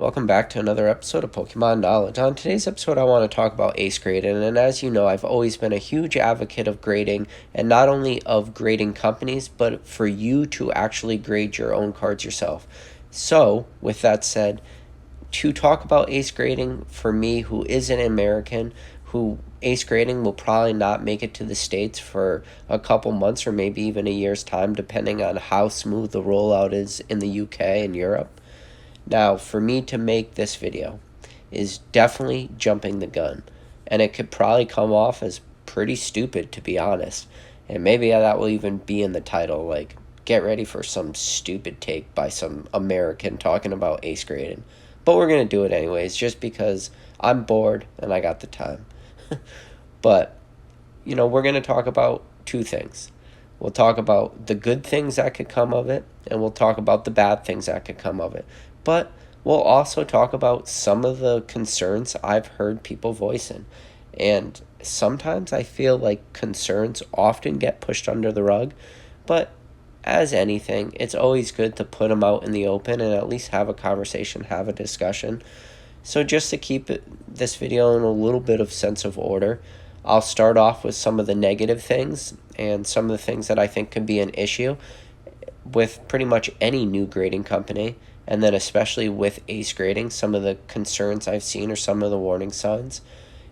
Welcome back to another episode of Pokemon Knowledge. On today's episode, I want to talk about ace grading, and as you know, I've always been a huge advocate of grading, and not only of grading companies, but for you to actually grade your own cards yourself. So, with that said, to talk about ace grading, for me, who is an American, who ace grading will probably not make it to the States for a couple months or maybe even a year's time, depending on how smooth the rollout is in the UK and Europe. Now, for me to make this video is definitely jumping the gun, and it could probably come off as pretty stupid, to be honest. And maybe that will even be in the title, like, get ready for some stupid take by some American talking about ace grading. But we're going to do it anyways, just because I'm bored and I got the time. But, we're going to talk about two things. We'll talk about the good things that could come of it, and we'll talk about the bad things that could come of it. But we'll also talk about some of the concerns I've heard people voicing. And sometimes I feel like concerns often get pushed under the rug, but as anything, it's always good to put them out in the open and at least have a conversation, have a discussion. So just to keep this video in a little bit of sense of order, I'll start off with some of the negative things and some of the things that I think could be an issue with pretty much any new grading company, and then especially with ace grading, some of the concerns I've seen or some of the warning signs.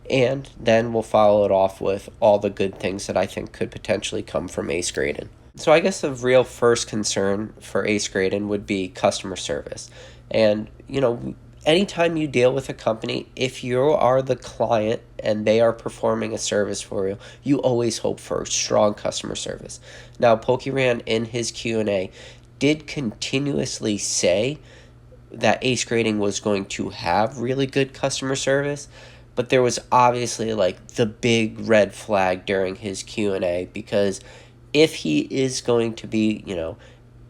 And then we'll follow it off with all the good things that I think could potentially come from ace grading. So I guess the real first concern for ace grading would be customer service. And, anytime you deal with a company, if you are the client and they are performing a service for you, you always hope for strong customer service. Now, PokeRan in his Q&A did continuously say that ace grading was going to have really good customer service, but there was obviously like the big red flag during his Q&A, because if he is going to be,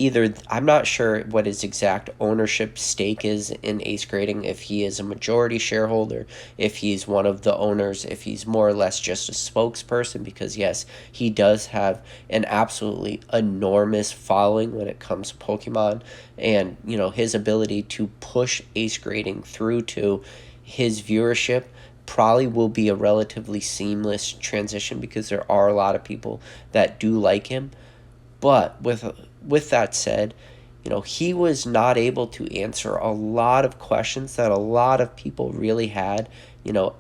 either, I'm not sure what his exact ownership stake is in ace grading, if he is a majority shareholder, if he's one of the owners, if he's more or less just a spokesperson, because yes, he does have an absolutely enormous following when it comes to Pokemon, and his ability to push ace grading through to his viewership probably will be a relatively seamless transition, because there are a lot of people that do like him. But with that said, he was not able to answer a lot of questions that a lot of people really had,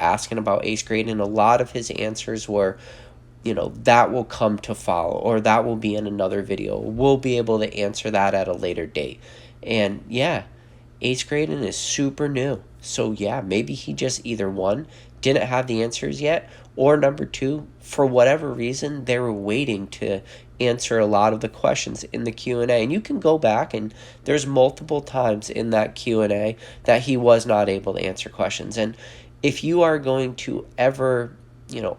asking about ace grading. A lot of his answers were, that will come to follow, or that will be in another video. We'll be able to answer that at a later date. And yeah, ace grading is super new. So yeah, maybe he just either one, didn't have the answers yet, or number two, for whatever reason, they were waiting to answer a lot of the questions in the Q&A. And you can go back, and there's multiple times in that Q&A that he was not able to answer questions. And if you are going to ever,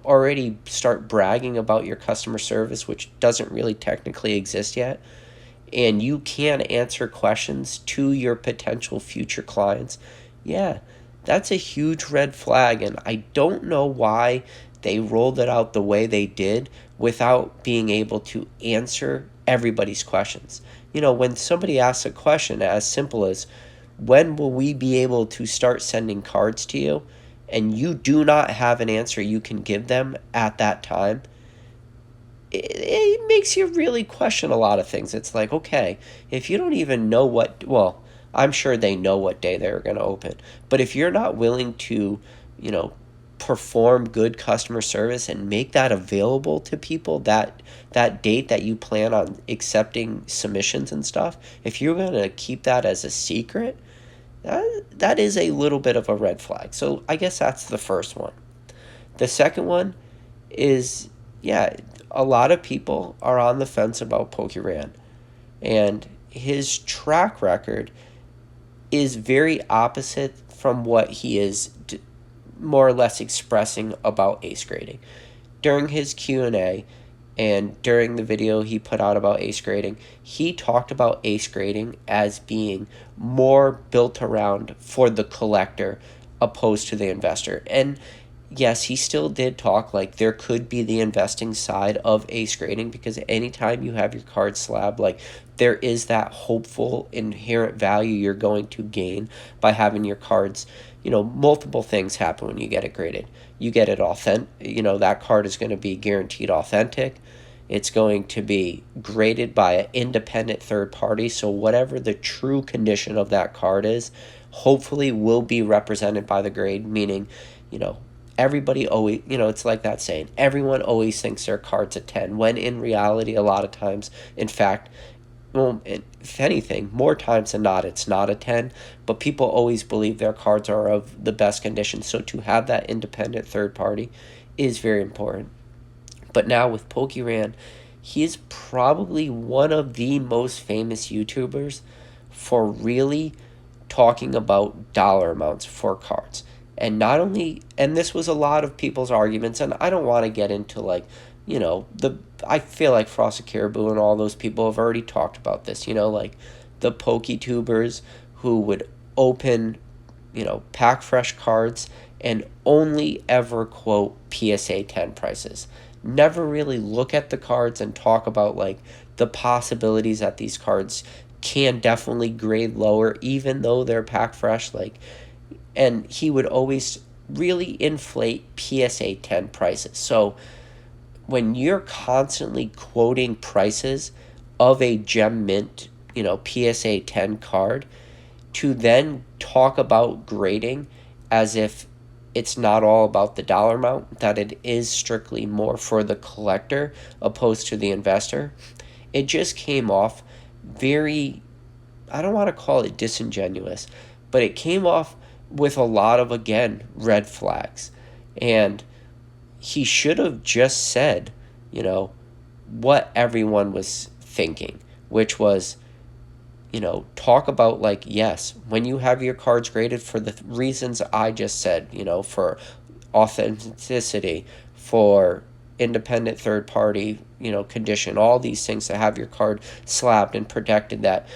already start bragging about your customer service, which doesn't really technically exist yet, and you can answer questions to your potential future clients, yeah, that's a huge red flag. And I don't know why they rolled it out the way they did without being able to answer everybody's questions. When somebody asks a question as simple as, when will we be able to start sending cards to you, and you do not have an answer you can give them at that time, it makes you really question a lot of things. It's like, okay, if you don't even know well, I'm sure they know what day they're going to open, but if you're not willing to, perform good customer service and make that available to people, that date that you plan on accepting submissions and stuff, if you're going to keep that as a secret, that is a little bit of a red flag. So I guess that's the first one. The second one is, yeah, a lot of people are on the fence about PokeRan, and his track record is very opposite from what he is more or less expressing about ace grading. During his Q&A and during the video he put out about ace grading, he talked about ace grading as being more built around for the collector opposed to the investor. And yes, he still did talk like there could be the investing side of ace grading, because anytime you have your card slab, like there is that hopeful inherent value you're going to gain by having your cards. Multiple things happen when you get it graded. You get it authentic. That card is going to be guaranteed authentic. It's going to be graded by an independent third party. So whatever the true condition of that card is, hopefully will be represented by the grade, meaning, you know, everybody always, it's like that saying, everyone always thinks their card's a 10, when in reality, a lot of times, in fact, well, if anything, more times than not, it's not a 10, but people always believe their cards are of the best condition. So to have that independent third party is very important. But now with PokeRan, he is probably one of the most famous YouTubers for really talking about dollar amounts for cards. And not only, and this was a lot of people's arguments, and I don't want to get into like, I feel like Frosted Caribou and all those people have already talked about this, like the PokeTubers who would open, pack fresh cards and only ever quote PSA 10 prices. Never really look at the cards and talk about like the possibilities that these cards can definitely grade lower even though they're pack fresh, and he would always really inflate PSA 10 prices. So when you're constantly quoting prices of a gem mint, PSA 10 card, to then talk about grading as if it's not all about the dollar amount, that it is strictly more for the collector opposed to the investor, it just came off very, I don't want to call it disingenuous, but it came off with a lot of, again, red flags. And he should have just said, what everyone was thinking, which was, talk about like, yes, when you have your cards graded for the reasons I just said, for authenticity, for independent third party, condition, all these things, to have your card slabbed and protected, that,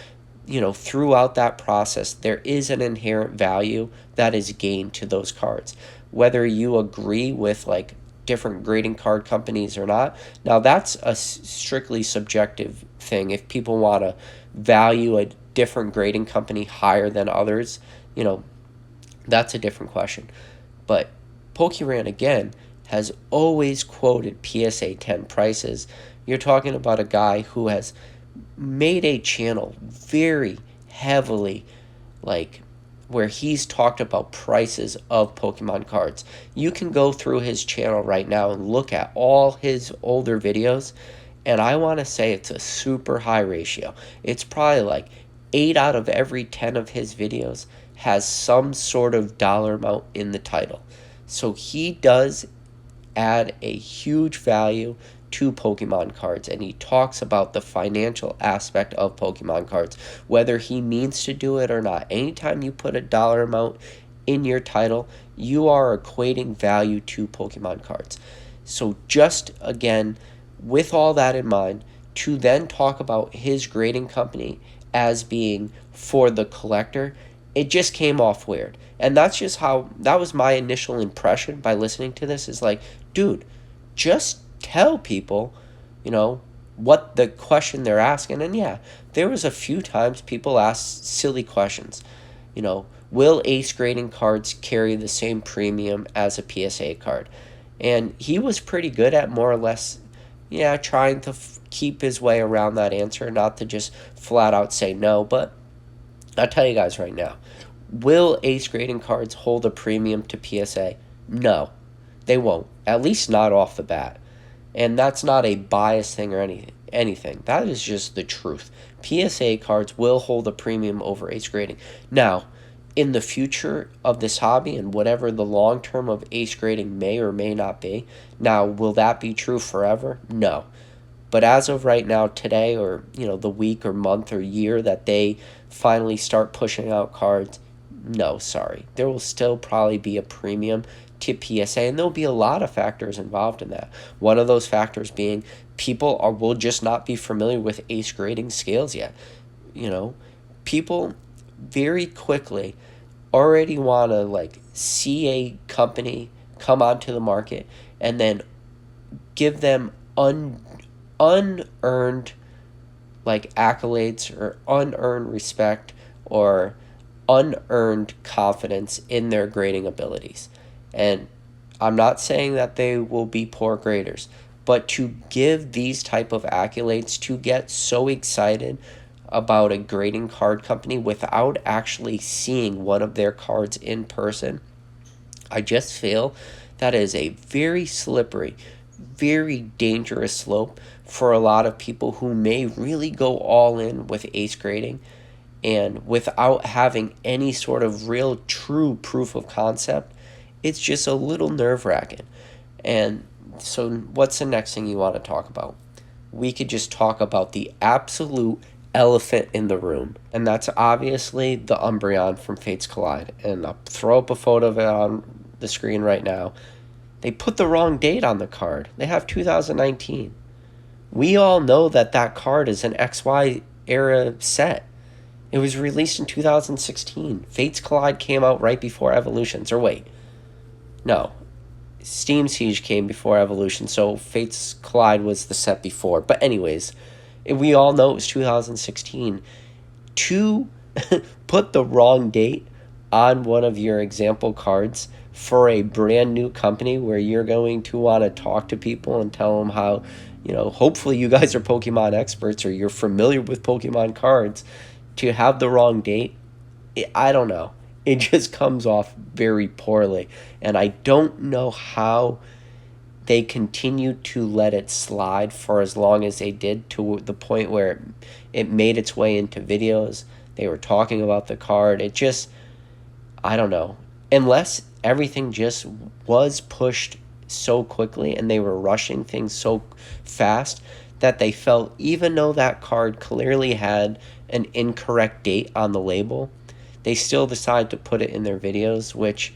throughout that process, there is an inherent value that is gained to those cards. Whether you agree with like different grading card companies or not, now that's a strictly subjective thing. If people want to value a different grading company higher than others, that's a different question. But PokeRan, again, has always quoted PSA 10 prices. You're talking about a guy who has made a channel very heavily, where he's talked about prices of Pokemon cards. You can go through his channel right now and look at all his older videos, and I want to say it's a super high ratio. It's probably like 8 out of every 10 of his videos has some sort of dollar amount in the title. So he does add a huge value to Pokemon cards, and he talks about the financial aspect of Pokemon cards, whether he means to do it or not. Anytime you put a dollar amount in your title, you are equating value to Pokemon cards. So just again, with all that in mind, to then talk about his grading company as being for the collector, it just came off weird. And that's just how, that was my initial impression by listening to this, is like, dude, just tell people, what the question they're asking. And yeah, there was a few times people asked silly questions. Will ace grading cards carry the same premium as a PSA card? And he was pretty good at more or less, trying to keep his way around that answer, not to just flat out say no. But I'll tell you guys right now, will ace grading cards hold a premium to PSA? No, they won't. At least not off the bat. And that's not a biased thing or anything. That is just the truth. PSA cards will hold a premium over ace grading. Now, in the future of this hobby and whatever the long term of ace grading may or may not be, now, will that be true forever? No. But as of right now, today, or the week or month or year that they finally start pushing out cards, no, sorry. There will still probably be a premium to PSA, and there'll be a lot of factors involved in that. One of those factors being people will just not be familiar with ace grading scales yet. People very quickly already want to see a company come onto the market and then give them unearned like accolades or unearned respect or unearned confidence in their grading abilities. And I'm not saying that they will be poor graders, but to give these type of accolades, to get so excited about a grading card company without actually seeing one of their cards in person, I just feel that is a very slippery, very dangerous slope for a lot of people who may really go all in with ace grading and without having any sort of real true proof of concept. It's just a little nerve-wracking. And so what's the next thing you want to talk about? We could just talk about the absolute elephant in the room, and that's obviously the Umbreon from Fates Collide. And I'll throw up a photo of it on the screen right now. They put the wrong date on the card. They have 2019. We all know that that card is an XY era set. It was released in 2016. Fates Collide came out right before Evolutions. Or wait, no. Steam Siege came before Evolution, so Fates Collide was the set before. But anyways, we all know it was 2016. To put the wrong date on one of your example cards for a brand new company where you're going to want to talk to people and tell them how, hopefully you guys are Pokemon experts or you're familiar with Pokemon cards, to have the wrong date, I don't know. It just comes off very poorly. And I don't know how they continued to let it slide for as long as they did, to the point where it made its way into videos. They were talking about the card. It just, I don't know. Unless everything just was pushed so quickly and they were rushing things so fast that they felt, even though that card clearly had an incorrect date on the label, they still decide to put it in their videos, which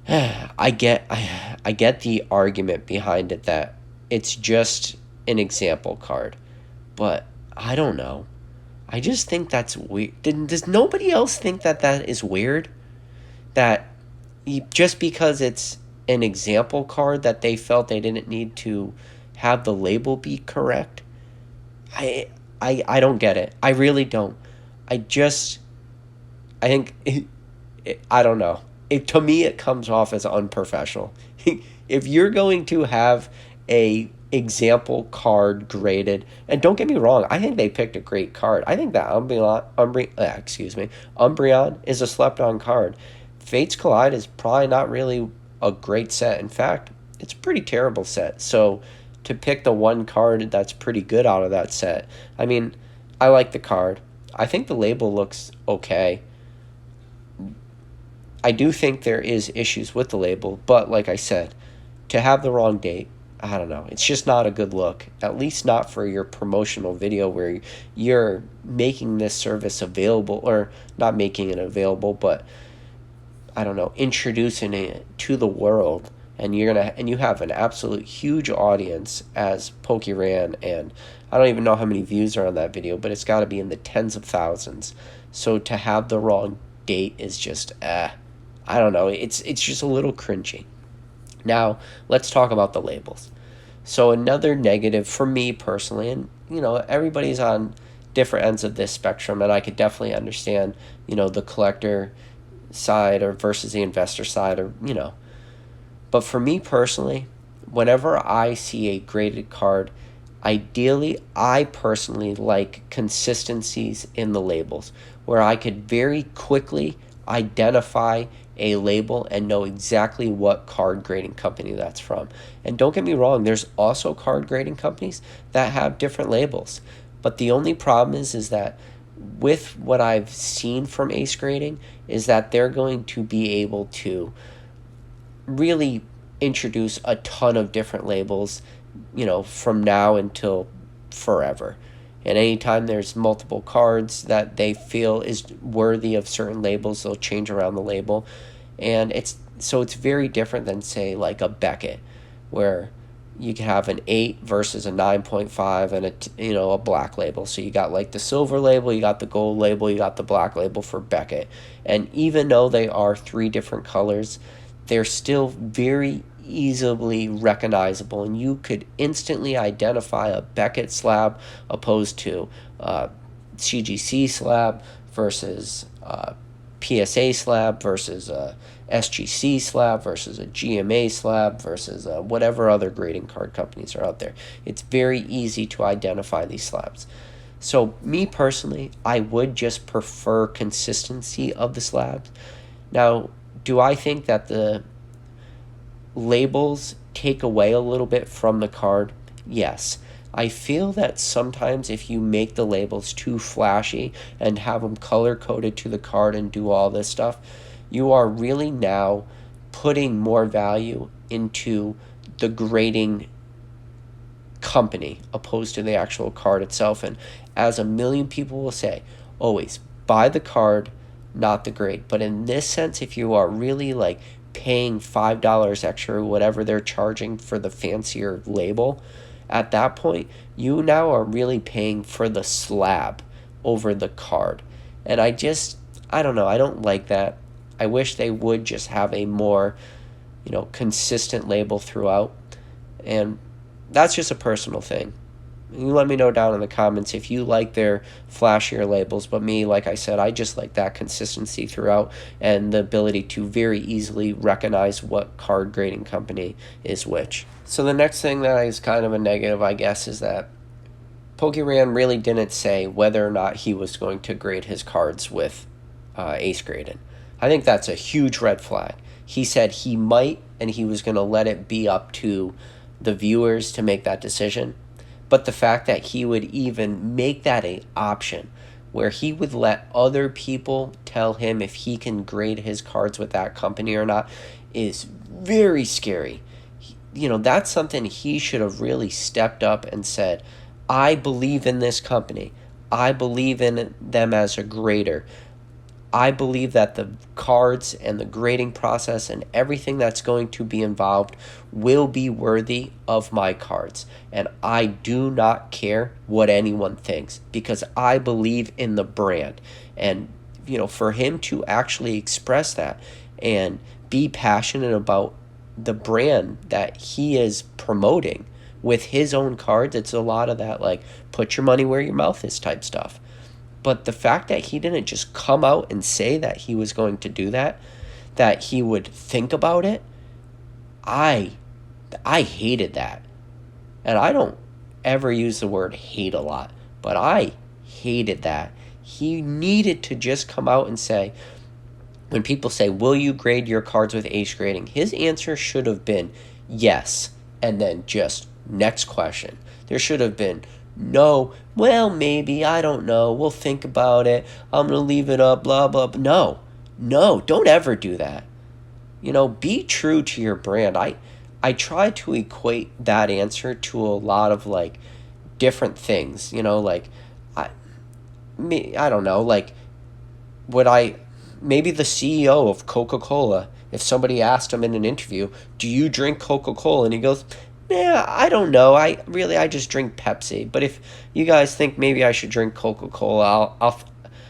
I get the argument behind it that it's just an example card. But I don't know. I just think that's weird. Does nobody else think that that is weird? That just because it's an example card that they felt they didn't need to have the label be correct? I don't get it. I really don't. I think, I don't know. To me, it comes off as unprofessional. If you're going to have a example card graded, and don't get me wrong, I think they picked a great card. I think that Umbreon is a slept-on card. Fates Collide is probably not really a great set. In fact, it's a pretty terrible set. So to pick the one card that's pretty good out of that set, I mean, I like the card. I think the label looks okay. I do think there is issues with the label, but like I said, to have the wrong date, I don't know. It's just not a good look, at least not for your promotional video where you're making this service available, or not making it available, but I don't know, introducing it to the world, and you have an absolute huge audience as PokeRan, and I don't even know how many views are on that video, but it's got to be in the tens of thousands. So to have the wrong date is just I don't know. It's just a little cringy. Now, let's talk about the labels. So another negative for me personally, and everybody's on different ends of this spectrum, and I could definitely understand, the collector side or versus the investor side, or but for me personally, whenever I see a graded card, ideally I personally like consistencies in the labels where I could very quickly identify a label and know exactly what card grading company that's from. And don't get me wrong, there's also card grading companies that have different labels. But the only problem is that with what I've seen from Ace Grading is that they're going to be able to really introduce a ton of different labels, from now until forever. And anytime there's multiple cards that they feel is worthy of certain labels, they'll change around the label. And it's very different than, say, like a Beckett, where you can have an 8 versus a 9.5 and a black label. So you got like the silver label, you got the gold label, you got the black label for Beckett. And even though they are 3 different colors, they're still very easily recognizable, and you could instantly identify a Beckett slab opposed to CGC slab versus PSA slab versus a SGC slab versus a GMA slab versus whatever other grading card companies are out there. It's very easy to identify these slabs. So me personally, I would just prefer consistency of the slabs. Now, do I think that the labels take away a little bit from the card? Yes. I feel that sometimes if you make the labels too flashy and have them color coded to the card and do all this stuff, you are really now putting more value into the grading company opposed to the actual card itself. And as a million people will say, always buy the card, not the grade. But in this sense, if you are really like paying $5 extra, whatever they're charging for the fancier label, at that point, you now are really paying for the slab over the card. And I don't know, I don't like that. I wish they would just have a more, consistent label throughout. And that's just a personal thing. You let me know down in the comments if you like their flashier labels, but me, like I said, I just like that consistency throughout and the ability to very easily recognize what card grading company is which. So the next thing that is kind of a negative, I guess, is that Pokeran really didn't say whether or not he was going to grade his cards with Ace Grading. I think that's a huge red flag. He said he might, and he was going to let it be up to the viewers to make that decision. But the fact that he would even make that an option where he would let other people tell him if he can grade his cards with that company or not is very scary. That's something he should have really stepped up and said, I believe in this company. I believe in them as a grader. I believe that the cards and the grading process and everything that's going to be involved will be worthy of my cards. And I do not care what anyone thinks because I believe in the brand. And, for him to actually express that and be passionate about the brand that he is promoting with his own cards, it's a lot of that, like, put your money where your mouth is type stuff. But the fact that he didn't just come out and say that he was going to do that he would think about it, I hated that. And I don't ever use the word hate a lot, but I hated that. He needed to just come out and say, when people say, will you grade your cards with Ace Grading? His answer should have been yes, and then just next question. There should have been, no, well, maybe, I don't know, we'll think about it, I'm going to leave it up, blah, blah, blah. No, don't ever do that. Be true to your brand. I try to equate that answer to a lot of, like, different things, I don't know, like, maybe the CEO of Coca-Cola, if somebody asked him in an interview, do you drink Coca-Cola? And he goes, yeah, I don't know. I just drink Pepsi. But if you guys think maybe I should drink Coca-Cola,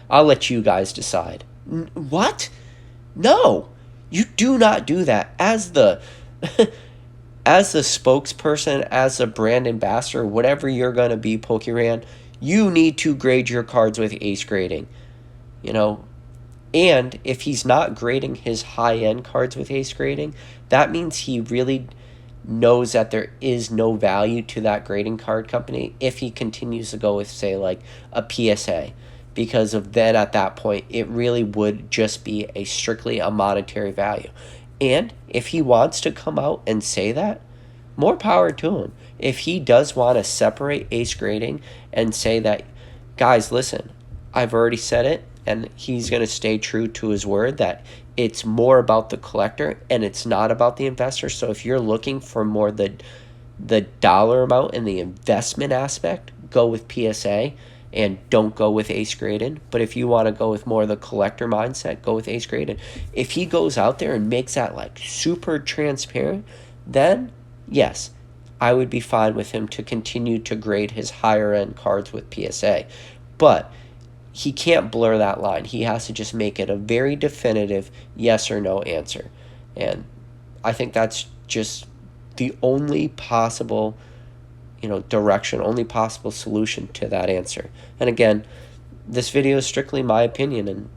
I'll let you guys decide. What? No, you do not do that. As the as the spokesperson, as a brand ambassador, whatever you're gonna be, Pokeran, you need to grade your cards with Ace Grading. And if he's not grading his high-end cards with Ace Grading, that means he really knows that there is no value to that grading card company if he continues to go with, say, like a PSA, because of then at that point it really would just be strictly a monetary value. And if he wants to come out and say that, more power to him. If he does want to separate Ace Grading and say that, guys, listen, I've already said it, and he's going to stay true to his word that it's more about the collector and it's not about the investor. So if you're looking for more the dollar amount and the investment aspect, go with PSA and don't go with Ace Grading. But if you want to go with more of the collector mindset, go with Ace Grading. If he goes out there and makes that like super transparent, then yes, I would be fine with him to continue to grade his higher end cards with PSA. But he can't blur that line. He has to just make it a very definitive yes or no answer. And I think that's just the only possible, direction, only possible solution to that answer. And again, this video is strictly my opinion, and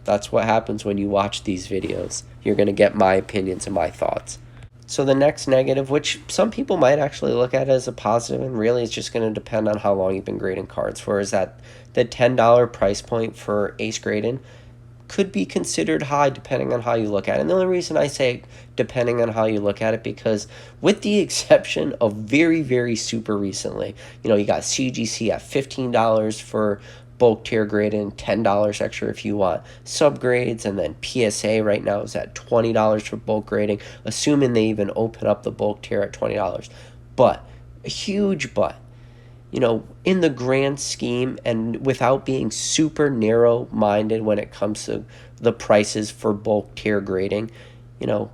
that's what happens when you watch these videos. You're going to get my opinions and my thoughts. So the next negative, which some people might actually look at as a positive, and really it's just going to depend on how long you've been grading cards for, is that the $10 price point for ace grading could be considered high depending on how you look at it. And the only reason I say depending on how you look at it, because with the exception of very, very super recently, you got CGC at $15 for bulk tier grading, $10 extra if you want subgrades, and then PSA right now is at $20 for bulk grading, assuming they even open up the bulk tier at $20. But, a huge but, in the grand scheme, and without being super narrow-minded when it comes to the prices for bulk tier grading, a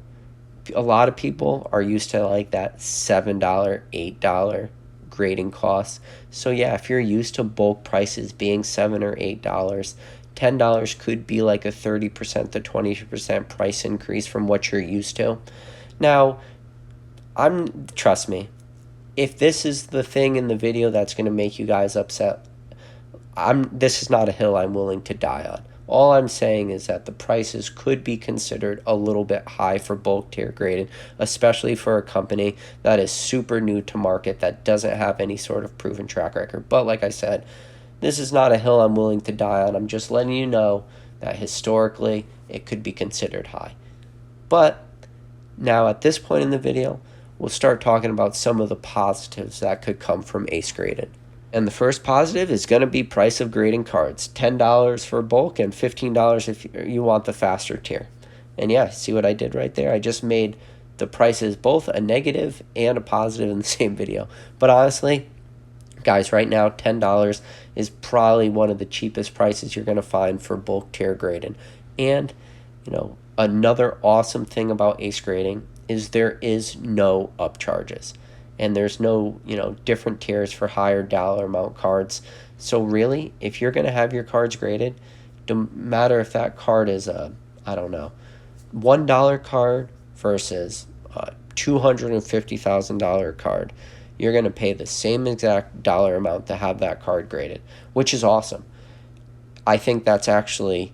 lot of people are used to like that $7, $8 grading costs. So yeah, if you're used to bulk prices being $7 or $8, $10 could be like a 30% to 20% price increase from what you're used to. Now, trust me, if this is the thing in the video that's going to make you guys upset, this is not a hill I'm willing to die on. All I'm saying is that the prices could be considered a little bit high for bulk tier grading, especially for a company that is super new to market, that doesn't have any sort of proven track record. But like I said, this is not a hill I'm willing to die on. I'm just letting you know that historically it could be considered high. But now at this point in the video, we'll start talking about some of the positives that could come from ace grading. And the first positive is going to be price of grading cards. $10 for bulk and $15 if you want the faster tier. And yeah, see what I did right there? I just made the prices both a negative and a positive in the same video. But honestly, guys, right now $10 is probably one of the cheapest prices you're going to find for bulk tier grading. And, another awesome thing about ace grading is there is no upcharges. And there's no, different tiers for higher dollar amount cards. So really, if you're going to have your cards graded, no matter if that card is a, $1 card versus a $250,000 card, you're going to pay the same exact dollar amount to have that card graded, which is awesome. I think that's actually,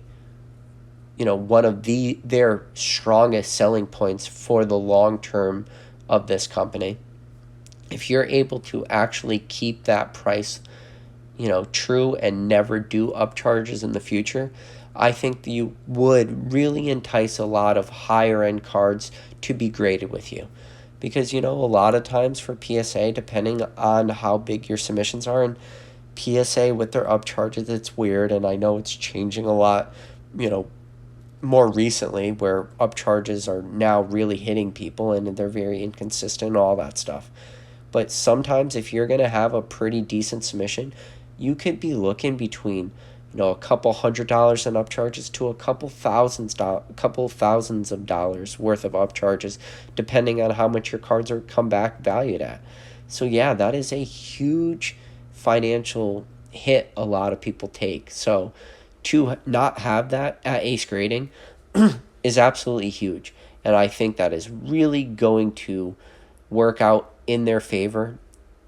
one of their strongest selling points for the long term of this company. If you're able to actually keep that price, true and never do upcharges in the future, I think you would really entice a lot of higher end cards to be graded with you. Because, a lot of times for PSA, depending on how big your submissions are, and PSA with their upcharges, it's weird, and I know it's changing a lot, more recently, where upcharges are now really hitting people and they're very inconsistent and all that stuff. But sometimes if you're going to have a pretty decent submission, you could be looking between, a couple $100s in upcharges to a couple thousands of dollars worth of upcharges, depending on how much your cards are come back valued at. So yeah, that is a huge financial hit a lot of people take. So to not have that at ace grading is absolutely huge. And I think that is really going to work out in their favor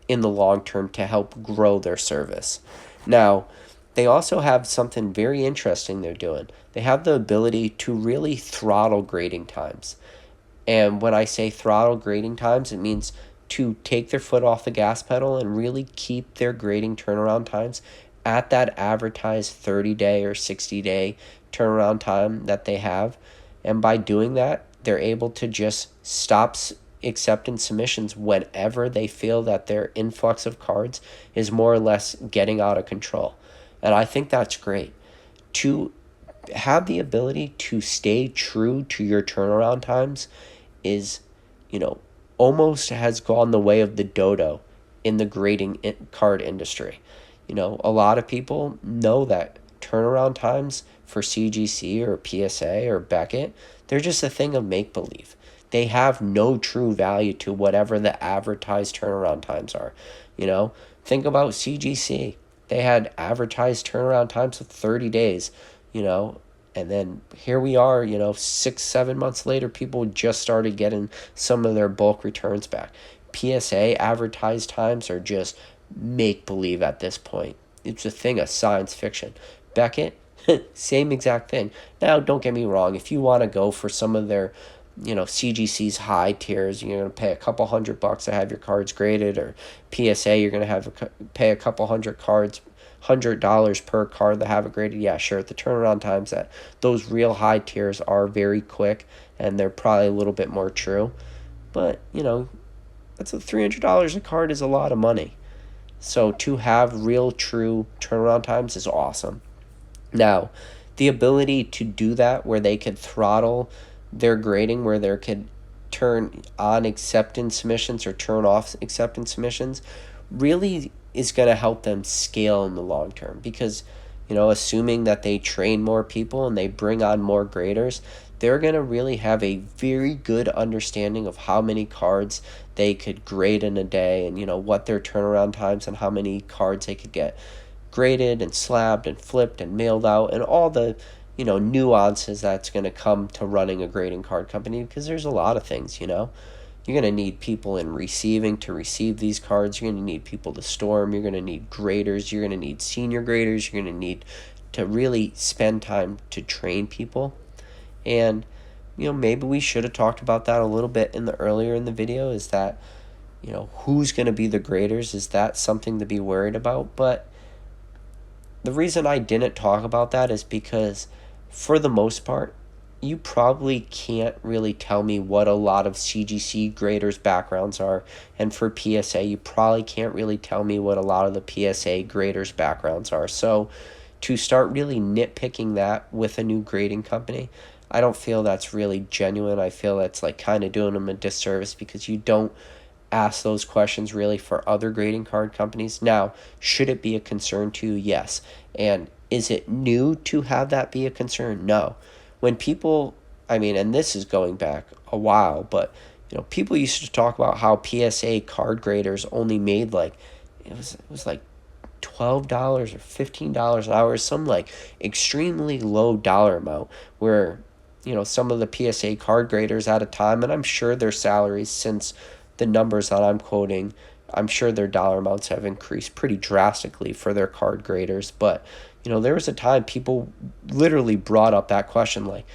in the long term to help grow their service. Now, they also have something very interesting they're doing. They have the ability to really throttle grading times. And when I say throttle grading times, it means to take their foot off the gas pedal and really keep their grading turnaround times at that advertised 30-day or 60-day turnaround time that they have. And by doing that, they're able to just stop accepting submissions whenever they feel that their influx of cards is more or less getting out of control. And I think that's great. To have the ability to stay true to your turnaround times is, almost has gone the way of the dodo in the grading card industry. A lot of people know that turnaround times for CGC or PSA or Beckett, they're just a thing of make-believe. They have no true value to whatever the advertised turnaround times are. Think about CGC. They had advertised turnaround times of 30 days. And then here we are, 6, 7 months later, people just started getting some of their bulk returns back. PSA advertised times are just make believe at this point. It's a thing of science fiction. Beckett, same exact thing. Now, don't get me wrong. If you want to go for some of their, CGC's high tiers, you're going to pay a couple $100 to have your cards graded, or PSA, you're going to pay a couple $100 per card to have it graded. Yeah, sure. The turnaround times at those real high tiers are very quick, and they're probably a little bit more true. But that's $300 a card is a lot of money. So to have real true turnaround times is awesome. Now, the ability to do that where they could throttle their grading, where they could turn on acceptance submissions or turn off acceptance submissions, really is going to help them scale in the long term. Because, assuming that they train more people and they bring on more graders, they're going to really have a very good understanding of how many cards they could grade in a day, and what their turnaround times and how many cards they could get graded and slabbed and flipped and mailed out, and all the nuances that's going to come to running a grading card company. Because there's a lot of things. You're going to need people in receiving to receive these cards. You're going to need people to store them. You're going to need graders. You're going to need senior graders. You're going to need to really spend time to train people. And maybe we should have talked about that a little bit earlier in the video, is that who's going to be the graders? Is that something to be worried about? But the reason I didn't talk about that is because, for the most part, you probably can't really tell me what a lot of CGC graders' backgrounds are. And for PSA, you probably can't really tell me what a lot of the PSA graders' backgrounds are. So to start really nitpicking that with a new grading company, I don't feel that's really genuine. I feel that's like kind of doing them a disservice, because you don't ask those questions really for other grading card companies. Now, should it be a concern to you? Yes. And is it new to have that be a concern? No. When people, and this is going back a while, but people used to talk about how PSA card graders only made it was like $12 or $15 an hour, some like extremely low dollar amount, where some of the PSA card graders at a time, and I'm sure their salaries, since the numbers that I'm quoting, I'm sure their dollar amounts have increased pretty drastically for their card graders. But there was a time people literally brought up that question, like,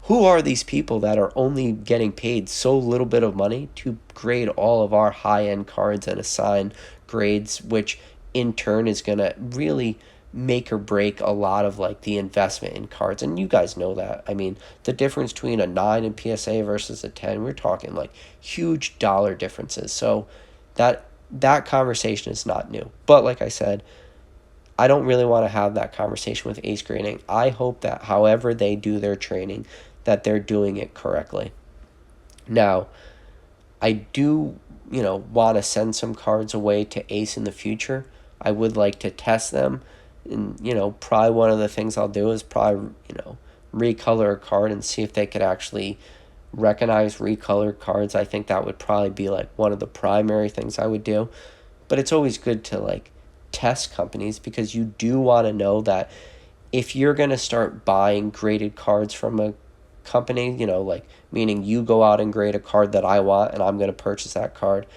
who are these people that are only getting paid so little bit of money to grade all of our high-end cards and assign grades, which in turn is going to really make or break a lot of the investment in cards. And you guys know that. The difference between a 9 in PSA versus a 10, we're talking huge dollar differences. So that conversation is not new. But like I said, I don't really want to have that conversation with Ace Grading. I hope that however they do their training, that they're doing it correctly. Now, I do, want to send some cards away to Ace in the future. I would like to test them. And, probably one of the things I'll do is probably, recolor a card and see if they could actually recognize recolored cards. I think that would probably be one of the primary things I would do. But it's always good to test companies, because you do want to know that if you're going to start buying graded cards from a company, meaning you go out and grade a card that I want and I'm going to purchase that card,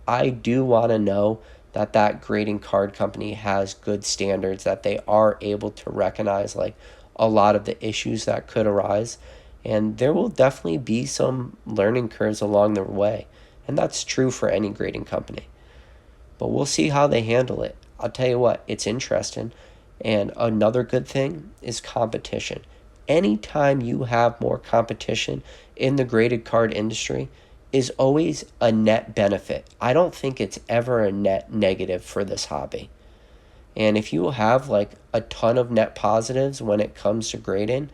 I do want to know that grading card company has good standards, that they are able to recognize a lot of the issues that could arise. And there will definitely be some learning curves along the way, and that's true for any grading company. But we'll see how they handle it. I'll tell you what, it's interesting. And another good thing is competition. Anytime you have more competition in the graded card industry is always a net benefit. I don't think it's ever a net negative for this hobby. And if you have a ton of net positives when it comes to grading,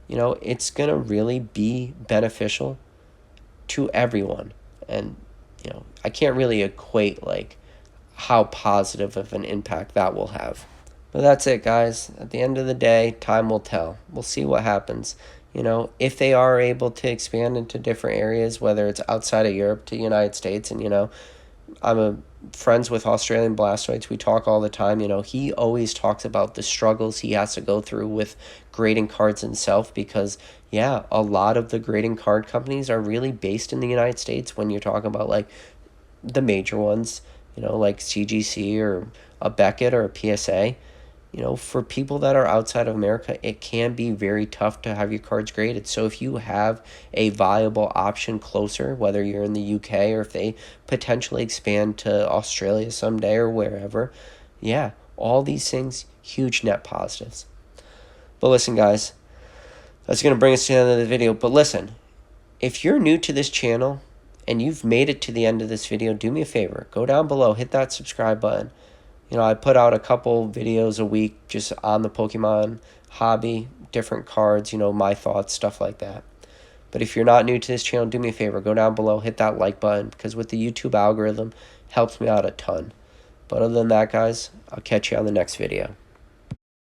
it's going to really be beneficial to everyone. And, I can't really equate how positive of an impact that will have. But that's it, guys. At the end of the day, time will tell. We'll see what happens. If they are able to expand into different areas, whether it's outside of Europe to the United States, and, I'm a friends with Australian Blastoids. We talk all the time. You know, he always talks about the struggles he has to go through with grading cards himself because, yeah, a lot of the grading card companies are really based in the United States when you're talking about like the major ones, you know, like CGC or a Beckett or a PSA. You know, for people that are outside of America, it can be very tough to have your cards graded. So if you have a viable option closer, whether you're in the UK or if they potentially expand to Australia someday or wherever, yeah, all these things, huge net positives. But listen, guys, that's going to bring us to the end of the video. But listen, if you're new to this channel and you've made it to the end of this video, do me a favor. Go down below, hit that subscribe button. You know, I put out a couple videos a week just on the Pokemon hobby, different cards, you know, my thoughts, stuff like that. But if you're not new to this channel, do me a favor. Go down below, hit that like button, because with the YouTube algorithm, it helps me out a ton. But other than that, guys, I'll catch you on the next video.